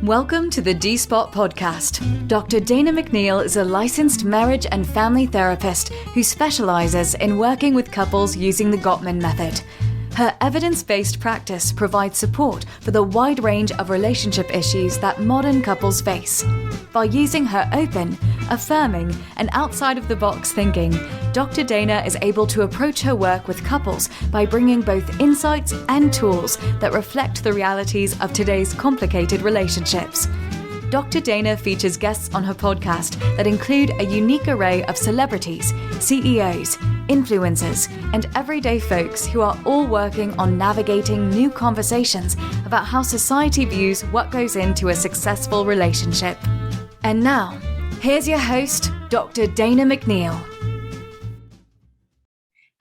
Welcome to the D-Spot podcast. Dr. Dana McNeil is a licensed marriage and family therapist who specializes in working with couples using the Gottman method. Her evidence-based practice provides support for the wide range of relationship issues that modern couples face. By using her open, affirming, and outside-of-the-box thinking, Dr. Dana is able to approach her work with couples by bringing both insights and tools that reflect the realities of today's complicated relationships. Dr. Dana features guests on her podcast that include a unique array of celebrities, CEOs, influencers, and everyday folks who are all working on navigating new conversations about how society views what goes into a successful relationship. And now, here's your host, Dr. Dana McNeil.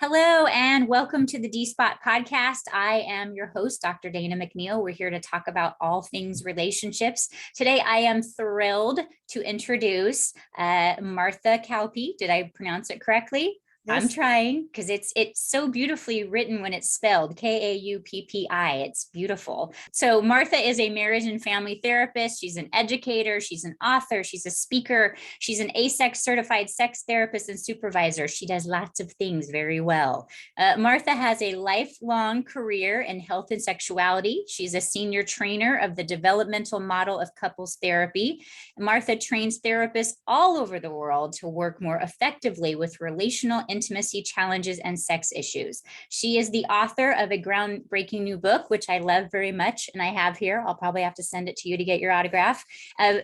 Hello and welcome to the D-Spot podcast. I am your host, Dr. Dana McNeil. We're here to talk about all things relationships. Today, I am thrilled to introduce Martha Kauppi. Did I pronounce it correctly? Yes. I'm trying because it's so beautifully written when it's spelled Kauppi. It's beautiful. So Martha is a marriage and family therapist. She's an educator. She's an author. She's a speaker. She's an AASECT-certified sex therapist and supervisor. She does lots of things very well. Martha has a lifelong career in health and sexuality. She's a senior trainer of the Developmental model of couples therapy. Martha trains therapists all over the world to work more effectively with relational intimacy challenges and sex issues. She is the author of a groundbreaking new book, which I love very much, and I have here. I'll probably have to send it to you to get your autograph. A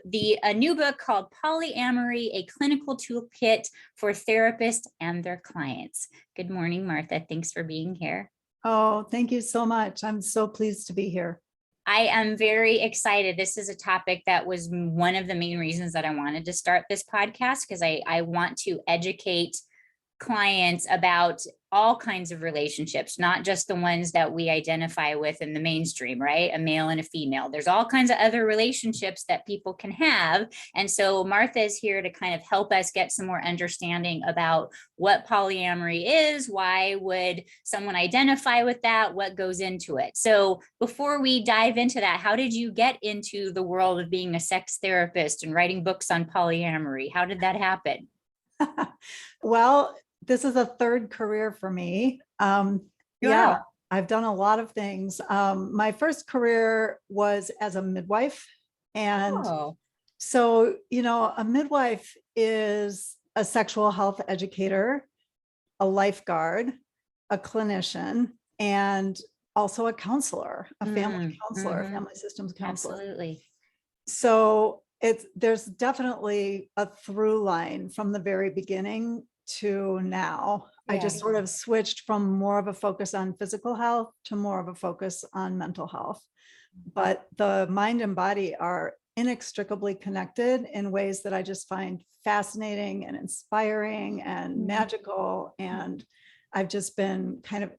new book called Polyamory, a Clinical Toolkit for therapists and their clients. Good morning, Martha. Thanks for being here. Oh, thank you so much. I'm so pleased to be here. I am very excited. This is a topic that was one of the main reasons that I wanted to start this podcast, because I want to educate clients about all kinds of relationships, not just the ones that we identify with in the mainstream, right? A male and a female. There's all kinds of other relationships that people can have. And so Martha is here to kind of help us get some more understanding about what polyamory is, why would someone identify with that, what goes into it. So before we dive into that, how did you get into the world of being a sex therapist and writing books on polyamory? How did that happen? Well, this is a third career for me. Yeah, I've done a lot of things. My first career was as a midwife. And so, a midwife is a sexual health educator, a lifeguard, a clinician, and also a counselor, a family counselor, family systems counselor. Absolutely. So there's definitely a through line from the very beginning to now. Yeah. I just sort of switched from more of a focus on physical health to more of a focus on mental health. But the mind and body are inextricably connected in ways that I just find fascinating and inspiring and magical. And I've just been kind of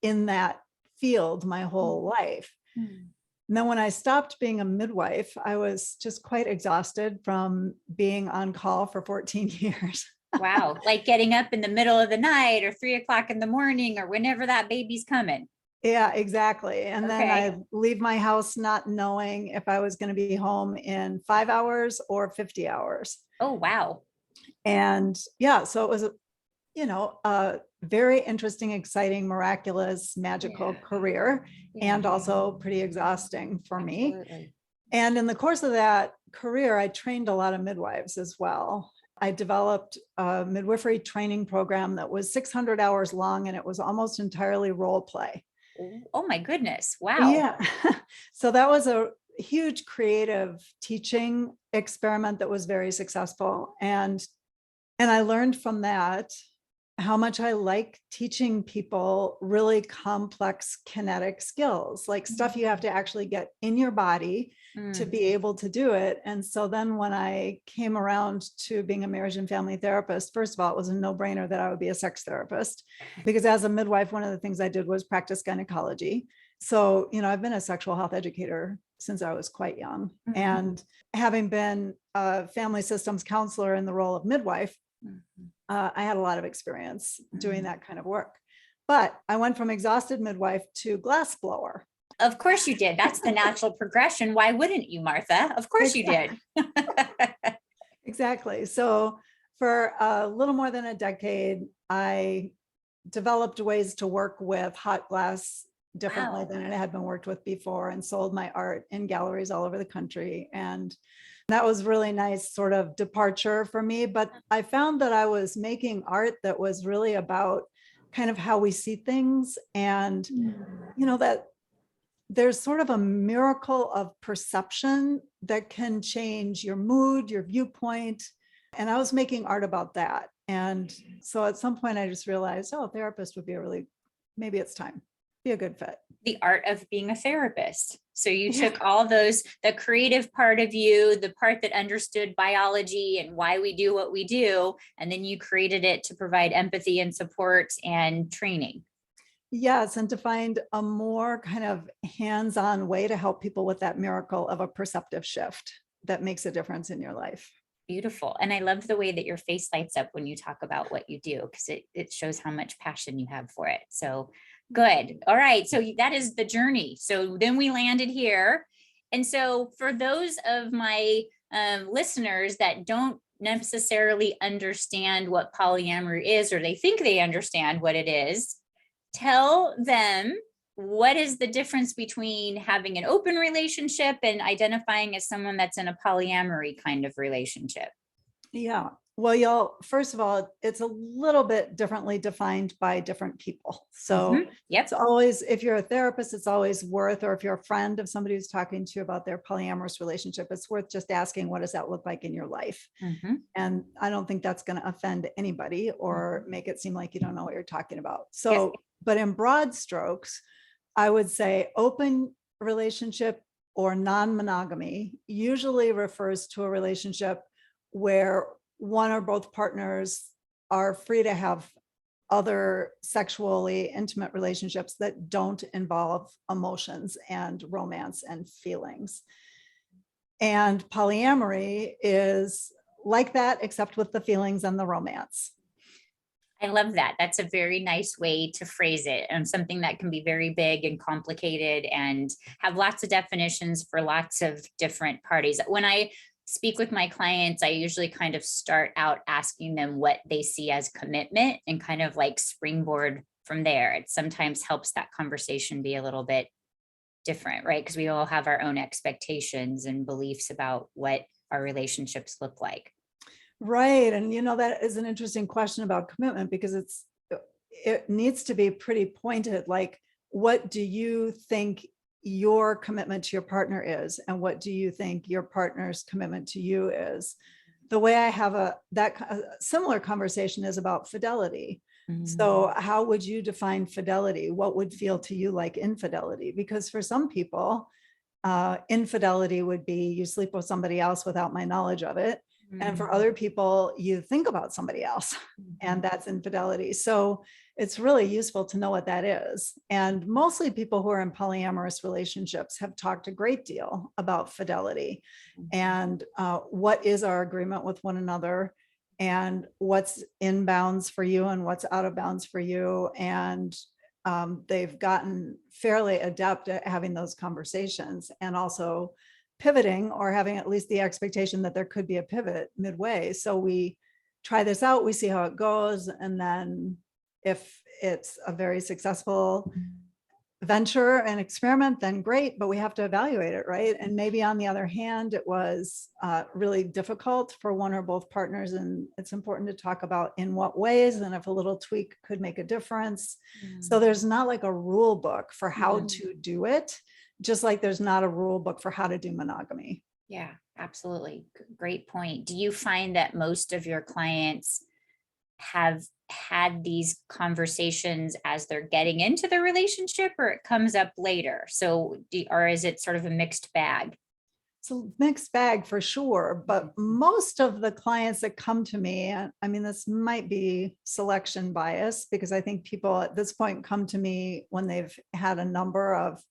in that field my whole life. And then when I stopped being a midwife, I was just quite exhausted from being on call for 14 years. Wow. Like getting up in the middle of the night or 3 o'clock in the morning or whenever that baby's coming. Yeah, exactly. And then I leave my house not knowing if I was going to be home in 5 hours or 50 hours. Oh, wow. And yeah, so it was, a very interesting, exciting, miraculous, magical career, and also pretty exhausting for me. And in the course of that career, I trained a lot of midwives as well. I developed a midwifery training program that was 600 hours long, and it was almost entirely role play. Oh my goodness. Wow. Yeah. So that was a huge creative teaching experiment that was very successful. And I learned from that how much I like teaching people really complex kinetic skills, like stuff you have to actually get in your body to be able to do it. And so then when I came around to being a marriage and family therapist, first of all, it was a no-brainer that I would be a sex therapist, because as a midwife, one of the things I did was practice gynecology. So, I've been a sexual health educator since I was quite young. And having been a family systems counselor in the role of midwife, I had a lot of experience doing that kind of work. But I went from exhausted midwife to glass blower. Of course you did. That's the natural progression. Why wouldn't you, Martha? Of course you did. Exactly. So for a little more than a decade, I developed ways to work with hot glass differently Wow. than it had been worked with before, and sold my art in galleries all over the country. And that was really nice sort of departure for me. But I found that I was making art that was really about kind of how we see things. And, that there's sort of a miracle of perception that can change your mood, your viewpoint. And I was making art about that. And so at some point I just realized, a therapist would be maybe it's time, be a good fit. The art of being a therapist. So you took all those, the creative part of you, the part that understood biology and why we do what we do, and then you created it to provide empathy and support and training. Yes, and to find a more kind of hands-on way to help people with that miracle of a perceptive shift that makes a difference in your life. Beautiful. And I love the way that your face lights up when you talk about what you do, because it shows how much passion you have for it. So good. All right. So that is the journey. So then we landed here. And so for those of my listeners that don't necessarily understand what polyamory is, or they think they understand what it is, tell them, what is the difference between having an open relationship and identifying as someone that's in a polyamory kind of relationship? Yeah. Well, first of all, it's a little bit differently defined by different people. So Yep. it's always, if you're a therapist, it's always worth, or if you're a friend of somebody who's talking to you about their polyamorous relationship, it's worth just asking, what does that look like in your life? And I don't think that's going to offend anybody or make it seem like you don't know what you're talking about. So, but in broad strokes, I would say open relationship or non-monogamy usually refers to a relationship where one or both partners are free to have other sexually intimate relationships that don't involve emotions and romance and feelings. And polyamory is like that, except with the feelings and the romance. I love that. That's a very nice way to phrase it, and something that can be very big and complicated and have lots of definitions for lots of different parties. When I speak with my clients, I usually kind of start out asking them what they see as commitment and kind of like springboard from there. It sometimes helps that conversation be a little bit different, right? Because we all have our own expectations and beliefs about what our relationships look like. Right. And that is an interesting question about commitment, because it needs to be pretty pointed. Like, what do you think your commitment to your partner is? And what do you think your partner's commitment to you is? The way I have a similar conversation is about fidelity. So how would you define fidelity? What would feel to you like infidelity? Because for some people, infidelity would be you sleep with somebody else without my knowledge of it. And for other people, you think about somebody else, and that's infidelity. So it's really useful to know what that is. And mostly people who are in polyamorous relationships have talked a great deal about fidelity and what is our agreement with one another, and what's in bounds for you and what's out of bounds for you. And they've gotten fairly adept at having those conversations, and also pivoting, or having at least the expectation that there could be a pivot midway. So we try this out, we see how it goes. And then if it's a very successful venture and experiment, then great, but we have to evaluate it, right? And maybe on the other hand, it was really difficult for one or both partners. And it's important to talk about in what ways, and if a little tweak could make a difference. So there's not like a rule book for how to do it, just like there's not a rule book for how to do monogamy. Yeah, absolutely. Great point. Do you find that most of your clients have had these conversations as they're getting into the relationship, or it comes up later? So, or is it sort of a mixed bag? It's a mixed bag for sure, but most of the clients that come to me, I mean, this might be selection bias, because I think people at this point come to me when they've had a number of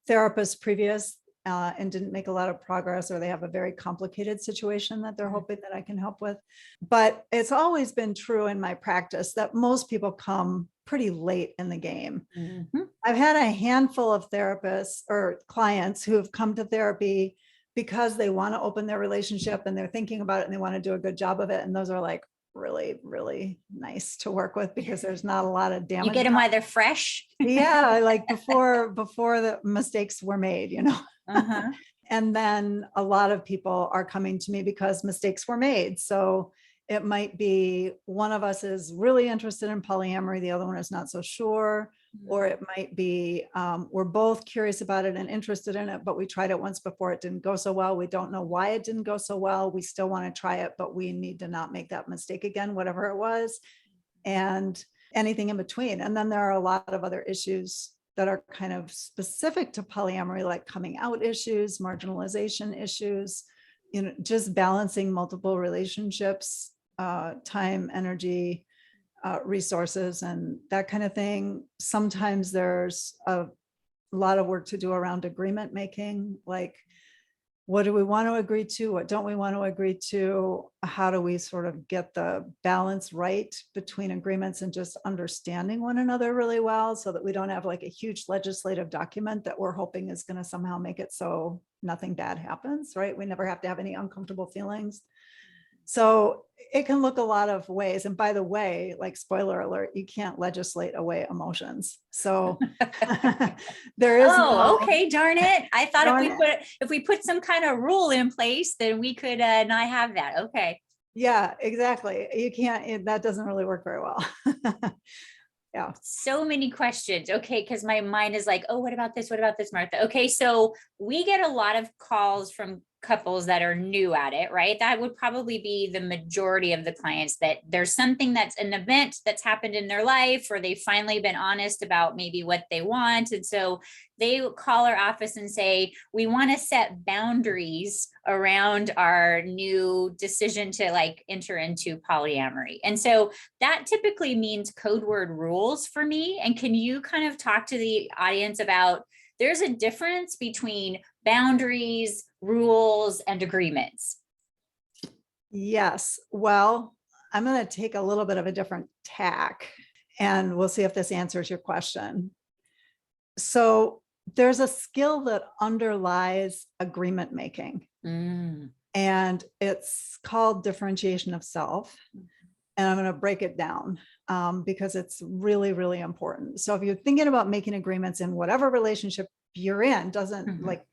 therapists previous and didn't make a lot of progress, or they have a very complicated situation that they're hoping that I can help with. But it's always been true in my practice that most people come pretty late in the game. Mhm. I've had a handful of therapists or clients who have come to therapy because they want to open their relationship and they're thinking about it and they want to do a good job of it. And those are like really, really nice to work with because there's not a lot of damage. You get them while they're fresh. Yeah, like before the mistakes were made, Uh-huh. And then a lot of people are coming to me because mistakes were made. So it might be one of us is really interested in polyamory, the other one is not so sure. Or it might be we're both curious about it and interested in it, but we tried it once before, it didn't go so well. We don't know why it didn't go so well. We still want to try it, but we need to not make that mistake again, whatever it was, and anything in between. And then there are a lot of other issues that are kind of specific to polyamory, like coming out issues, marginalization issues, just balancing multiple relationships, time, energy, resources, and that kind of thing. Sometimes there's a lot of work to do around agreement making, like what do we want to agree to? What don't we want to agree to? How do we sort of get the balance right between agreements and just understanding one another really well, so that we don't have like a huge legislative document that we're hoping is going to somehow make it so nothing bad happens, right? We never have to have any uncomfortable feelings. So it can look a lot of ways. And by the way, like spoiler alert, you can't legislate away emotions. So there is okay, darn it. I thought if we put some kind of rule in place, then we could not have that. Okay. Yeah, exactly. You can't, that doesn't really work very well. Yeah. So many questions. Okay. Because my mind is like, oh, what about this? What about this, Martha? Okay. So we get a lot of calls from couples that are new at it, right? That would probably be the majority of the clients, that there's something that's an event that's happened in their life, or they've finally been honest about maybe what they want. And so they call our office and say, we want to set boundaries around our new decision to like enter into polyamory. And so that typically means code word rules for me. And can you kind of talk to the audience about, there's a difference between boundaries, rules, and agreements? Yes. Well, I'm going to take a little bit of a different tack and we'll see if this answers your question. So there's a skill that underlies agreement making, and it's called differentiation of self. And I'm going to break it down because it's really, really important. So if you're thinking about making agreements in whatever relationship you're in, doesn't like,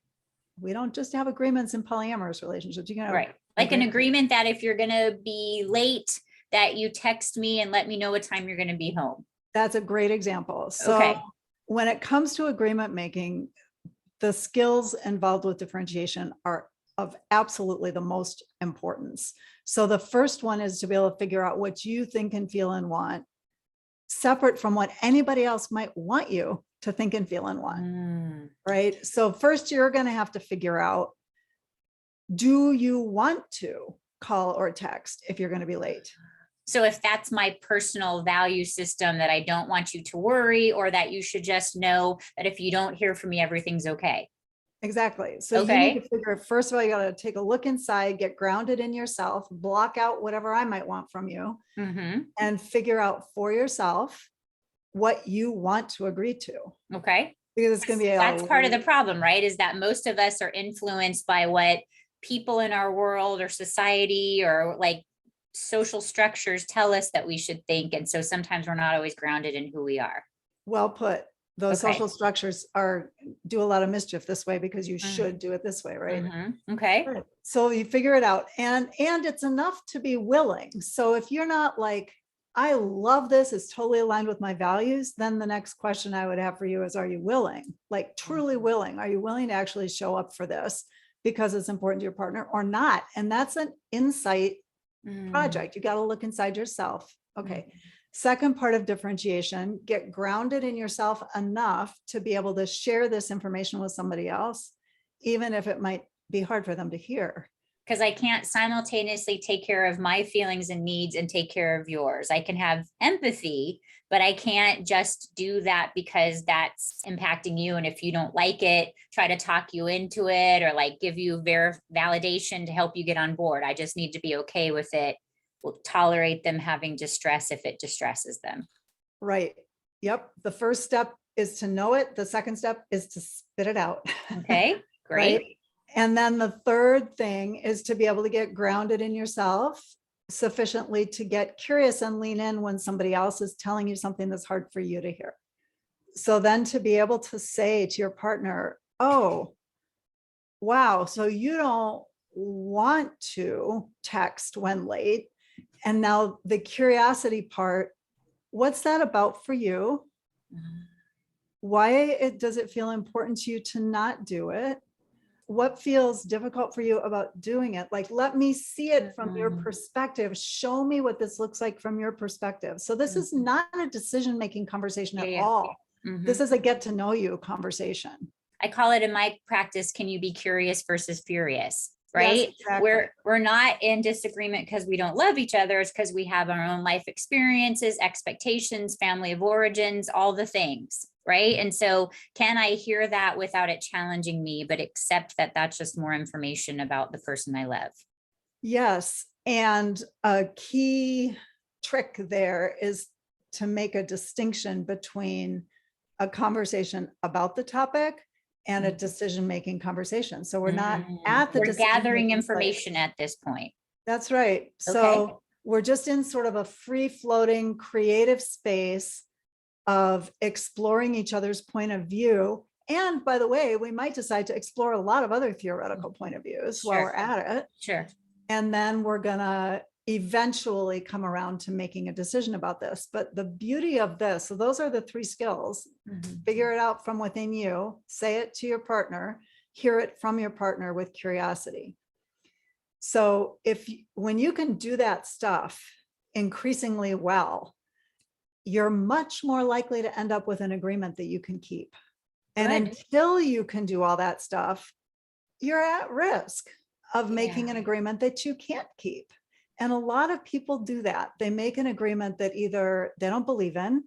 we don't just have agreements in polyamorous relationships. You can have right. Like an agreement that if you're going to be late, that you text me and let me know what time you're going to be home. That's a great example. So when it comes to agreement making, the skills involved with differentiation are of absolutely the most importance. So the first one is to be able to figure out what you think and feel and want, separate from what anybody else might want you to think and feel and want, right? So first you're going to have to figure out, do you want to call or text if you're going to be late? So if that's my personal value system, that I don't want you to worry, or that you should just know that if you don't hear from me, everything's okay. Exactly. So you need to figure, first of all, you got to take a look inside, get grounded in yourself, block out whatever I might want from you, and figure out for yourself what you want to agree to. Okay. Because it's going to be that's part of the problem, right? Is that most of us are influenced by what people in our world or society or like social structures tell us that we should think. And so sometimes we're not always grounded in who we are. Well put. Those social structures do a lot of mischief this way because you should do it this way, right? Okay. So you figure it out, and it's enough to be willing. So if you're not like, I love this, it's totally aligned with my values, then the next question I would have for you is, are you willing? Like truly willing? Are you willing to actually show up for this because it's important to your partner or not? And that's an insight project. You got to look inside yourself. Okay. Second part of differentiation, get grounded in yourself enough to be able to share this information with somebody else, even if it might be hard for them to hear. because I can't simultaneously take care of my feelings and needs and take care of yours. I can have empathy, but I can't just do that because that's impacting you. And if you don't like it, try to talk you into it or like give you validation to help you get on board. I just need to be okay with it. We'll tolerate them having distress if it distresses them. Right. Yep. The first step is to know it. The second step is to spit it out. Okay, great. Right? And then the third thing is to be able to get grounded in yourself sufficiently to get curious and lean in when somebody else is telling you something that's hard for you to hear. So then to be able to say to your partner, oh, wow, so you don't want to text when late. And now the curiosity part, what's that about for you? Why does it feel important to you to not do it? What feels difficult for you about doing it? Like, let me see it from your perspective. Show me what this looks like from your perspective. So this is not a decision-making conversation at all. This is a get to know you conversation. I call it in my practice, can you be curious versus furious? Right? Yes, exactly. We're not in disagreement because we don't love each other. It's because we have our own life experiences, expectations, family of origins, all the things. Right. And so can I hear that without it challenging me, but accept that that's just more information about the person I love? Yes. And a key trick there is to make a distinction between a conversation about the topic and a decision-making conversation. So we're not at the We're gathering decision-making information place at this point. That's right. So we're just in sort of a free-floating creative space of exploring each other's point of view. And by the way, we might decide to explore a lot of other theoretical point of views while we're at it. Sure. And then we're gonna eventually come around to making a decision about this. But the beauty of this, so those are the three skills. Figure it out from within you, say it to your partner, hear it from your partner with curiosity. So when you can do that stuff increasingly well, you're much more likely to end up with an agreement that you can keep. And until you can do all that stuff, you're at risk of making an agreement that you can't keep. And a lot of people do that. They make an agreement that either they don't believe in,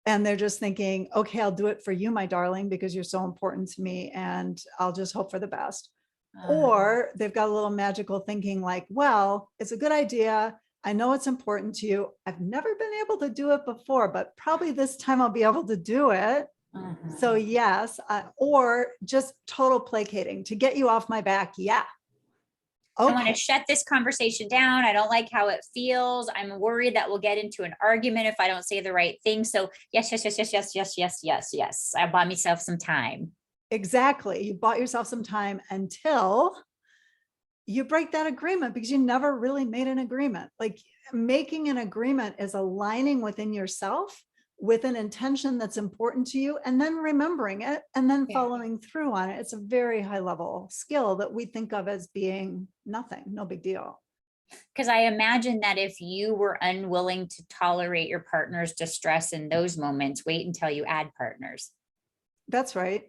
and they're just thinking, okay, I'll do it for you, my darling, because you're so important to me, and I'll just hope for the best. Or they've got a little magical thinking like, well, it's a good idea. I know it's important to you. I've never been able to do it before, but probably this time I'll be able to do it. So yes, or just total placating to get you off my back. Yeah. I want to shut this conversation down. I don't like how it feels. I'm worried that we'll get into an argument if I don't say the right thing. So yes. I bought myself some time. Exactly. You bought yourself some time until you break that agreement, because you never really made an agreement. Like, making an agreement is aligning within yourself with an intention that's important to you, and then remembering it and then following through on it. It's a very high level skill that we think of as being nothing, no big deal. Because I imagine that if you were unwilling to tolerate your partner's distress in those moments, wait until you add partners. That's right.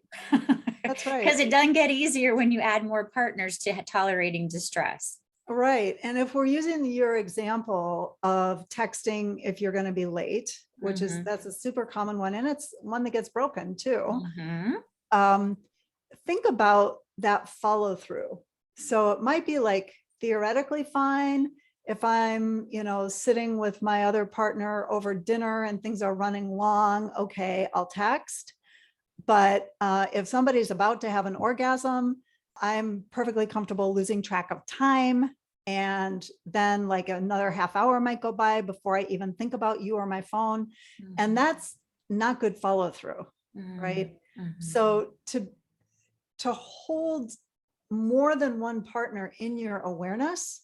That's right. Because it doesn't get easier when you add more partners to tolerating distress. Right. And if we're using your example of texting if you're going to be late, which that's a super common one, and it's one that gets broken too. Think about that follow through. So it might be like theoretically fine if I'm, sitting with my other partner over dinner and things are running long. Okay, I'll text. But if somebody's about to have an orgasm, I'm perfectly comfortable losing track of time. And then like another half hour might go by before I even think about you or my phone. And that's not good follow through, right? So to hold more than one partner in your awareness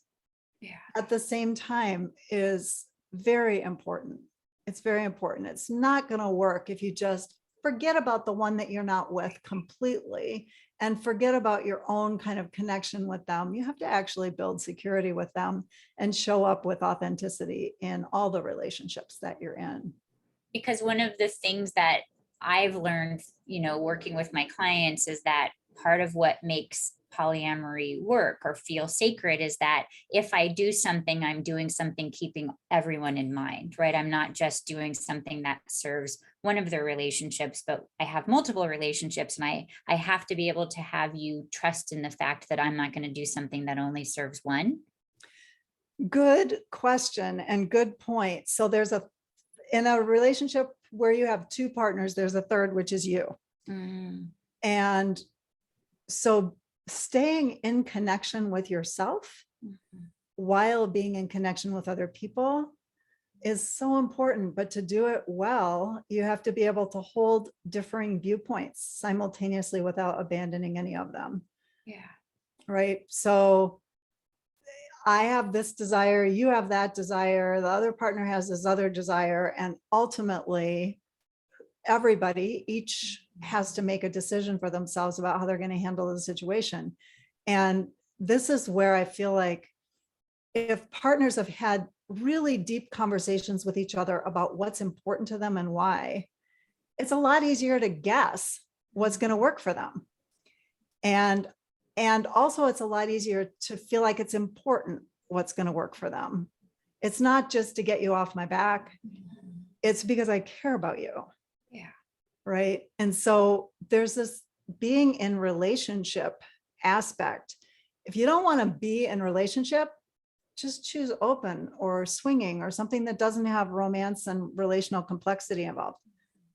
at the same time is very important. It's very important. It's not going to work if you just forget about the one that you're not with completely and forget about your own kind of connection with them. You have to actually build security with them and show up with authenticity in all the relationships that you're in. Because one of the things that I've learned, working with my clients is that part of what makes polyamory work or feel sacred is that if I do something, I'm doing something keeping everyone in mind, right? I'm not just doing something that serves one of their relationships, but I have multiple relationships, and I have to be able to have you trust in the fact that I'm not going to do something that only serves one. Good question and good point. So in a relationship where you have two partners, there's a third, which is you. And so staying in connection with yourself while being in connection with other people is so important. But to do it well, you have to be able to hold differing viewpoints simultaneously without abandoning any of them. Yeah. Right. So I have this desire, you have that desire, the other partner has this other desire, and ultimately everybody each has to make a decision for themselves about how they're going to handle the situation. And this is where I feel like if partners have had really deep conversations with each other about what's important to them and why, it's a lot easier to guess what's going to work for them. And also it's a lot easier to feel like it's important what's going to work for them. It's not just to get you off my back. It's because I care about you. Yeah. Right. And so there's this being in relationship aspect. If you don't want to be in relationship, just choose open or swinging or something that doesn't have romance and relational complexity involved.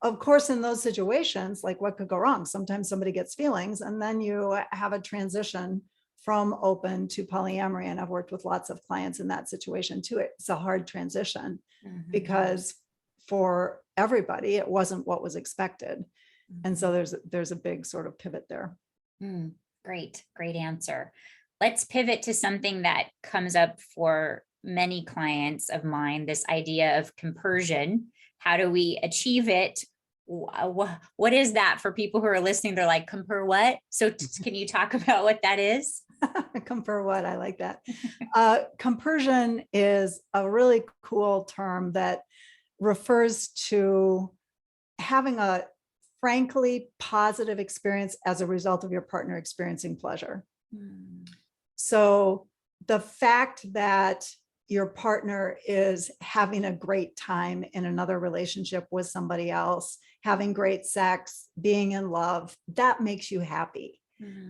Of course, in those situations, like what could go wrong? Sometimes somebody gets feelings, and then you have a transition from open to polyamory. And I've worked with lots of clients in that situation too. It's a hard transition because for everybody, it wasn't what was expected. And so there's a big sort of pivot there. Great answer. Let's pivot to something that comes up for many clients of mine, this idea of compersion. How do we achieve it? What is that for people who are listening? They're like, comper what? So can you talk about what that is? Comper what? I like that. Compersion is a really cool term that refers to having a frankly positive experience as a result of your partner experiencing pleasure. So the fact that your partner is having a great time in another relationship with somebody else, having great sex, being in love, that makes you happy.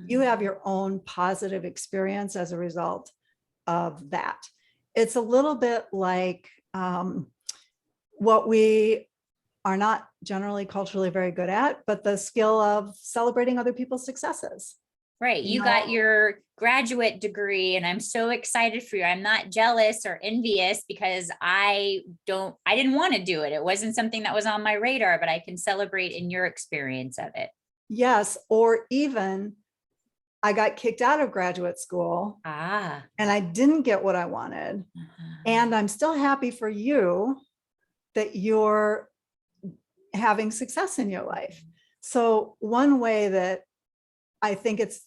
You have your own positive experience as a result of that. It's a little bit like what we are not generally culturally very good at, but the skill of celebrating other people's successes. Right. You got your graduate degree, and I'm so excited for you. I'm not jealous or envious because I didn't want to do it. It wasn't something that was on my radar, but I can celebrate in your experience of it. Yes. Or even I got kicked out of graduate school and I didn't get what I wanted. And I'm still happy for you that you're having success in your life. So one way that I think it's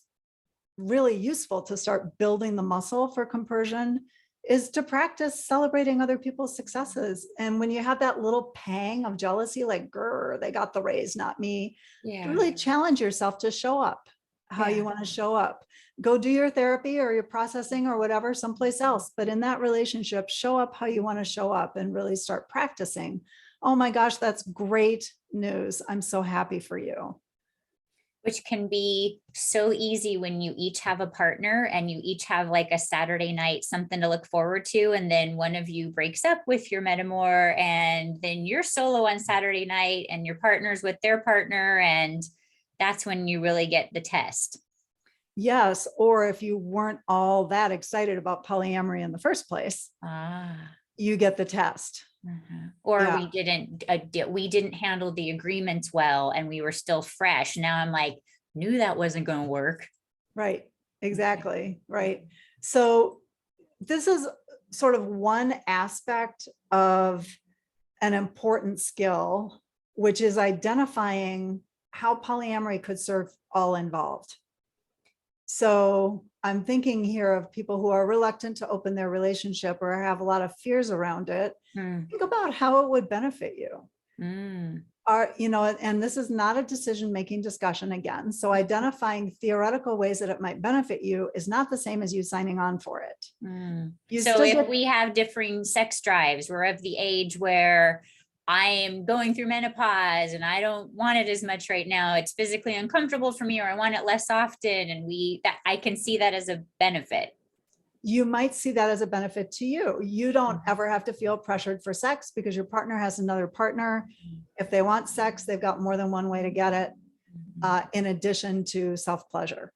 really useful to start building the muscle for compersion is to practice celebrating other people's successes. And when you have that little pang of jealousy, like, grr, they got the raise, not me, really challenge yourself to show up how you want to show up. Go do your therapy or your processing or whatever someplace else. But in that relationship, show up how you want to show up and really start practicing. Oh my gosh, that's great news. I'm so happy for you. Which can be so easy when you each have a partner and you each have like a Saturday night, something to look forward to. And then one of you breaks up with your metamor, and then you're solo on Saturday night and your partner's with their partner. And that's when you really get the test. Yes. Or if you weren't all that excited about polyamory in the first place, you get the test. Or we didn't handle the agreements well, and we were still fresh. Now I'm like, knew that wasn't going to work. Right. Exactly. Right. So this is sort of one aspect of an important skill, which is identifying how polyamory could serve all involved. So I'm thinking here of people who are reluctant to open their relationship or have a lot of fears around it. Think about how it would benefit you. And this is not a decision-making discussion again. So identifying theoretical ways that it might benefit you is not the same as you signing on for it. So if we have differing sex drives, we're of the age where I am going through menopause and I don't want it as much right now. It's physically uncomfortable for me, or I want it less often. And I can see that as a benefit. You might see that as a benefit to you. You don't ever have to feel pressured for sex because your partner has another partner. If they want sex, they've got more than one way to get it, in addition to self-pleasure,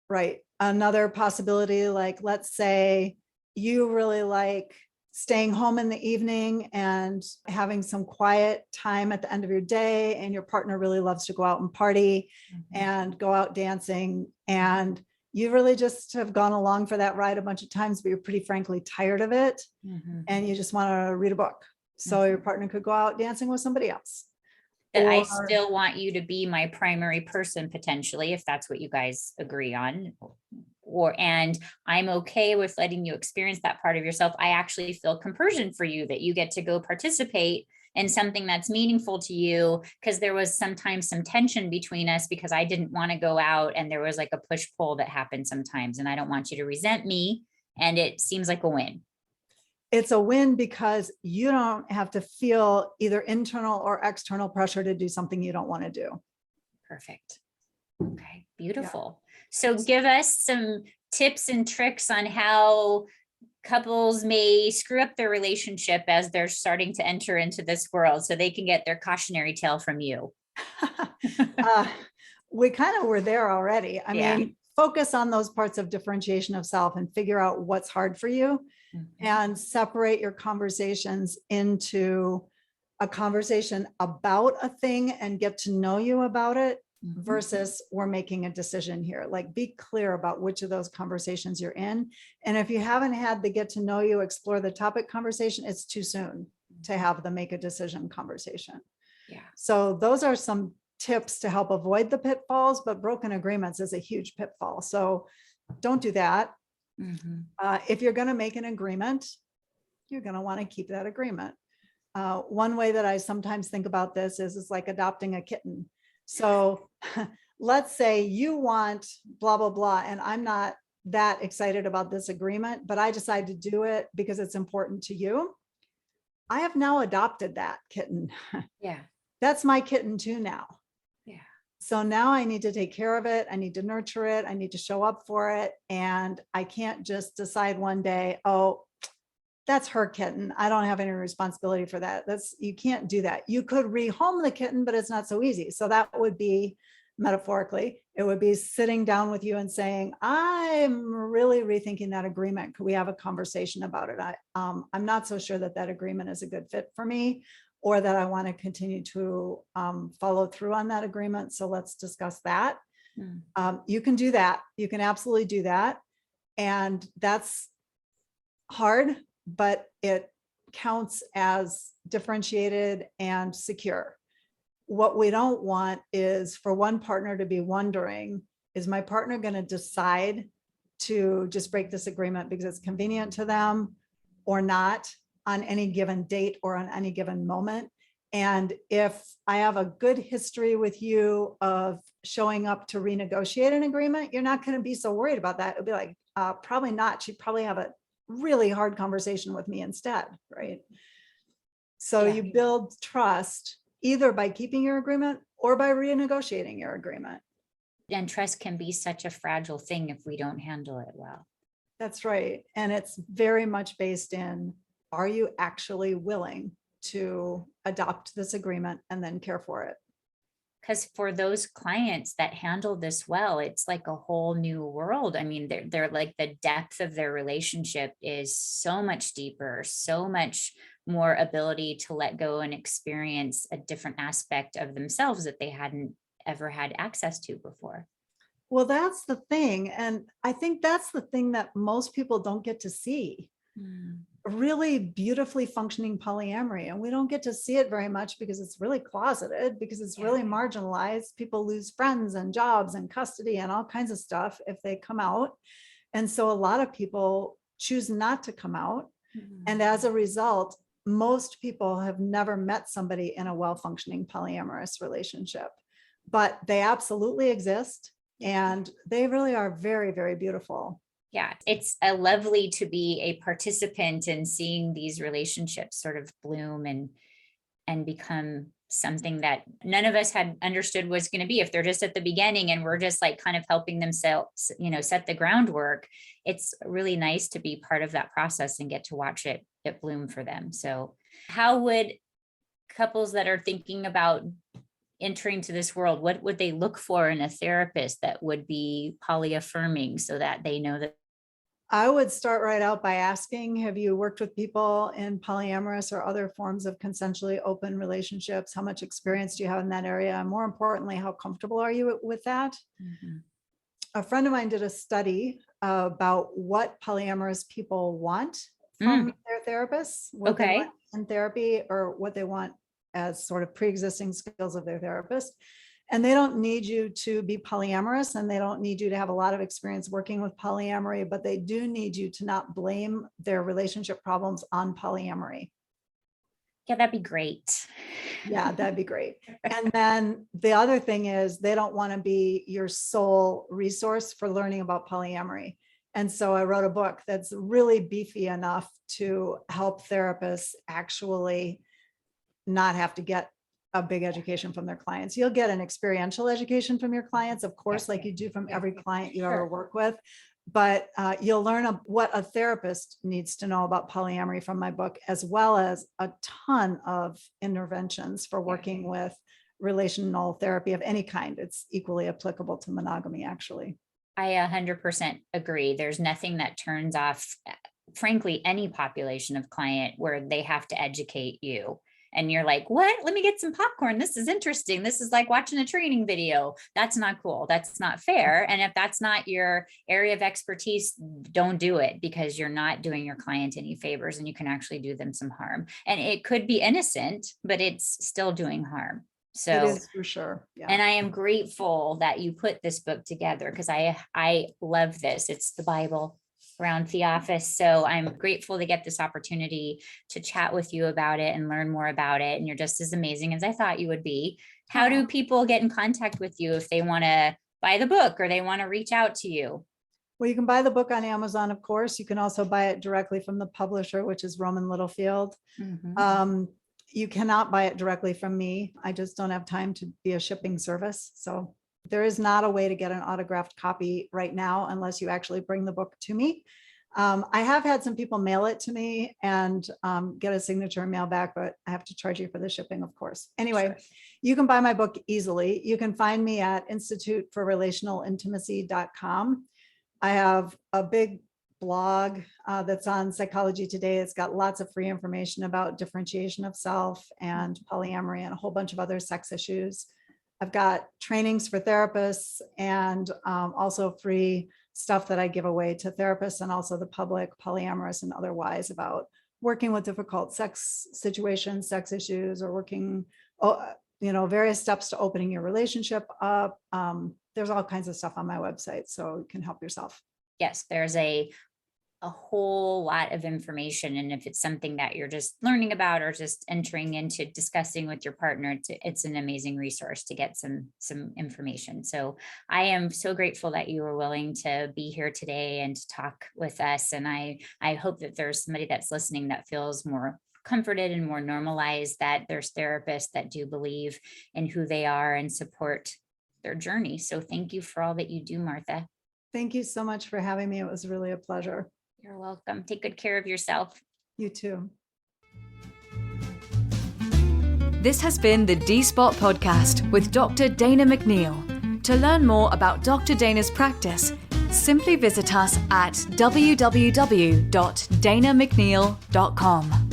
right? Another possibility, like, let's say you really like staying home in the evening and having some quiet time at the end of your day, and your partner really loves to go out and party and go out dancing, and you really just have gone along for that ride a bunch of times, but you're pretty frankly tired of it. And you just want to read a book. So your partner could go out dancing with somebody else. That I still want you to be my primary person, potentially, if that's what you guys agree on. And I'm okay with letting you experience that part of yourself. I actually feel compersion for you, that you get to go participate in something that's meaningful to you, because there was sometimes some tension between us because I didn't want to go out, and there was like a push-pull that happened sometimes, and I don't want you to resent me. And it seems like a win. It's a win because you don't have to feel either internal or external pressure to do something you don't want to do. Perfect. Okay, beautiful. Yeah. So give us some tips and tricks on how couples may screw up their relationship as they're starting to enter into this world, so they can get their cautionary tale from you. We kind of were there already. I mean, focus on those parts of differentiation of self and figure out what's hard for you, and separate your conversations into a conversation about a thing and get to know you about it versus we're making a decision here. Like, be clear about which of those conversations you're in. And if you haven't had the get to know you, explore the topic conversation, it's too soon to have the make a decision conversation. Yeah. So those are some tips to help avoid the pitfalls, but broken agreements is a huge pitfall. So don't do that. If you're going to make an agreement, you're going to want to keep that agreement. One way that I sometimes think about this is like adopting a kitten. So let's say you want blah, blah, blah, and I'm not that excited about this agreement, but I decide to do it because it's important to you. I have now adopted that kitten. Yeah. That's my kitten too now. Yeah. So now I need to take care of it. I need to nurture it. I need to show up for it. And I can't just decide one day, oh, that's her kitten. I don't have any responsibility for that. You can't do that. You could rehome the kitten, but it's not so easy. So that would be, metaphorically, it would be sitting down with you and saying, I'm really rethinking that agreement. Could we have a conversation about it? I'm not so sure that that agreement is a good fit for me, or that I want to continue to follow through on that agreement. So let's discuss that. You can do that. You can absolutely do that. And that's hard, but it counts as differentiated and secure. What we don't want is for one partner to be wondering, is my partner going to decide to just break this agreement because it's convenient to them or not on any given date or on any given moment? And if I have a good history with you of showing up to renegotiate an agreement, you're not going to be so worried about that. It'll be like, probably not. She'd probably have a really hard conversation with me instead, right? So you build trust either by keeping your agreement or by renegotiating your agreement. And trust can be such a fragile thing if we don't handle it well. That's right. And it's very much based in, are you actually willing to adopt this agreement and then care for it? Because for those clients that handle this well, it's like a whole new world. I mean, they're like, the depth of their relationship is so much deeper, so much more ability to let go and experience a different aspect of themselves that they hadn't ever had access to before. Well, that's the thing. And I think that's the thing that most people don't get to see. Really beautifully functioning polyamory. And we don't get to see it very much because it's really closeted, because it's really marginalized. People lose friends and jobs and custody and all kinds of stuff if they come out. And so a lot of people choose not to come out. And as a result, most people have never met somebody in a well-functioning polyamorous relationship, but they absolutely exist, and they really are very, very beautiful. Yeah, it's lovely to be a participant in seeing these relationships sort of bloom and become something that none of us had understood was going to be. If they're just at the beginning and we're just like kind of helping them set the groundwork, it's really nice to be part of that process and get to watch it bloom for them. So how would couples that are thinking about entering to this world, what would they look for in a therapist that would be polyaffirming, so that they know that? I would start right out by asking, have you worked with people in polyamorous or other forms of consensually open relationships? How much experience do you have in that area? And more importantly, how comfortable are you with that? Mm-hmm. A friend of mine did a study about what polyamorous people want from their therapists, what they want in therapy, or what they want as sort of pre-existing skills of their therapist. And they don't need you to be polyamorous, and they don't need you to have a lot of experience working with polyamory, but they do need you to not blame their relationship problems on polyamory. Yeah, that'd be great. Yeah, that'd be great. And then the other thing is, they don't want to be your sole resource for learning about polyamory. And so I wrote a book that's really beefy enough to help therapists actually not have to get a big education from their clients. You'll get an experiential education from your clients, of course, like you do from every client you ever work with, but you'll learn what a therapist needs to know about polyamory from my book, as well as a ton of interventions for working with relational therapy of any kind. It's equally applicable to monogamy, actually. I 100% agree. There's nothing that turns off, frankly, any population of client where they have to educate you. And you're like, what? Let me get some popcorn. This is interesting. This is like watching a training video. That's not cool. That's not fair. And if that's not your area of expertise, don't do it, because you're not doing your client any favors, and you can actually do them some harm. And it could be innocent, but it's still doing harm. So it is, for sure. Yeah. And I am grateful that you put this book together, because I love this. It's the Bible around the office. So I'm grateful to get this opportunity to chat with you about it and learn more about it. And you're just as amazing as I thought you would be. How do people get in contact with you if they want to buy the book or they want to reach out to you? Well, you can buy the book on Amazon, of course. You can also buy it directly from the publisher, which is Roman Littlefield. Mm-hmm. You cannot buy it directly from me. I just don't have time to be a shipping service. So there is not a way to get an autographed copy right now unless you actually bring the book to me. I have had some people mail it to me and get a signature and mail back, but I have to charge you for the shipping, of course. Anyway, sure. You can buy my book easily. You can find me at instituteforrelationalintimacy.com. I have a big blog that's on Psychology Today. It's got lots of free information about differentiation of self and polyamory and a whole bunch of other sex issues. I've got trainings for therapists and also free stuff that I give away to therapists and also the public, polyamorous and otherwise, about working with difficult sex situations, sex issues, or working, various steps to opening your relationship up. There's all kinds of stuff on my website, so you can help yourself. Yes, there's a whole lot of information. And if it's something that you're just learning about or just entering into discussing with your partner, it's an amazing resource to get some information. So I am so grateful that you were willing to be here today and to talk with us. And I hope that there's somebody that's listening that feels more comforted and more normalized, that there's therapists that do believe in who they are and support their journey. So thank you for all that you do, Martha. Thank you so much for having me. It was really a pleasure. You're welcome. Take good care of yourself. You too. This has been the D-Spot Podcast with Dr. Dana McNeil. To learn more about Dr. Dana's practice, simply visit us at www.danamcneil.com.